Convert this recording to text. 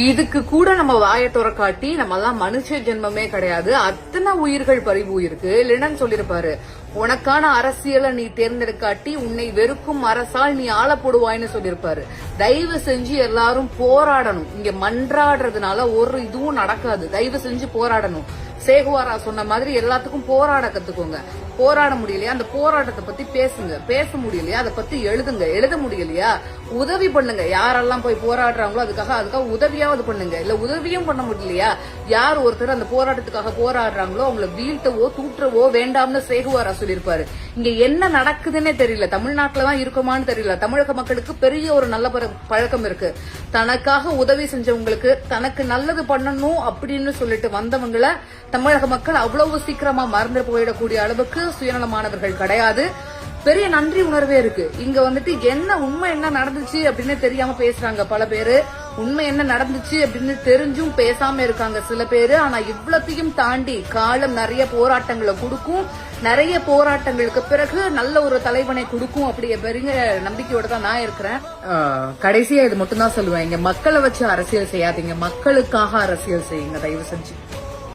இதுக்கு கூட நம்ம வாயை துறக்காட்டி நம்ம எல்லாம் மனுஷ ஜென்மமே கிடையாது, அத்தனை உயிர்கள் பறிவு இருக்கு. இல்லைன்னு சொல்லிருப்பாரு, உனக்கான அரசியலை நீ தேர்ந்தெடுக்காட்டி உன்னை வெறுக்கும் அரசால் நீ ஆள போடுவாய்னு சொல்லிருப்பாரு. தயவு செஞ்சு எல்லாரும் போராடணும். இங்க மன்றாடுறதுனால ஒரு இதுவும் நடக்காது. தயவு செஞ்சு போராடணும். சேகுவாரா சொன்ன மாதிரி எல்லாத்துக்கும் போராட கத்துக்கோங்க. போராட முடியலையா அந்த போராட்டத்தை பத்தி பேசுங்க. பேச முடியலையா அதை பத்தி எழுதுங்க. எழுத முடியலையா உதவி பண்ணுங்க. யாரெல்லாம் போய் போராடுறாங்களோ அதுக்காக உதவியாவது பண்ணுங்க. இல்ல உதவியும் பண்ண முடியலையா யார் ஒருத்தர் அந்த போராட்டத்துக்காக போராடுறாங்களோ அவங்களை வீழ்த்தவோ தூற்றவோ வேண்டாம்னு சேகுவாரா சொல்லியிருப்பாரு. இங்க என்ன நடக்குதுன்னே தெரியல. தமிழ்நாட்டுலதான் இருக்குமான்னு தெரியல. தமிழக மக்களுக்கு பெரிய ஒரு நல்ல பழக்கம் இருக்கு. தனக்காக உதவி செஞ்சவங்களுக்கு தனக்கு நல்லது பண்ணணும் அப்படின்னு சொல்லிட்டு வந்தவங்களை தமிழக மக்கள் அவ்வளவு சீக்கிரமா மறந்து போயிடக்கூடிய அளவுக்கு சுயநலமானவர்கள் கிடையாது. பெரிய நன்றி உணர்வே இருக்கு. இங்க வந்துட்டு உண்மை என்ன நடந்துச்சு அப்படின்னு தெரியாம பேசுறாங்க பல பேரு. உண்மை என்ன நடந்துச்சு அப்படின்னு தெரிஞ்சும் பேசாம இருக்காங்க சில பேரு. ஆனா இவ்வளத்தையும் தாண்டி காலம் நிறைய போராட்டங்களை கொடுக்கும். நிறைய போராட்டங்களுக்கு பிறகு நல்ல ஒரு தலைவனை கொடுக்கும். அப்படியே பெரிய நம்பிக்கையோட தான் நான் இருக்கிறேன். கடைசியா இது மட்டும் தான் சொல்லுவேன், இங்க மக்களை வச்சு அரசியல் செய்யாதீங்க, மக்களுக்காக அரசியல் செய்யுங்க தயவு செஞ்சு.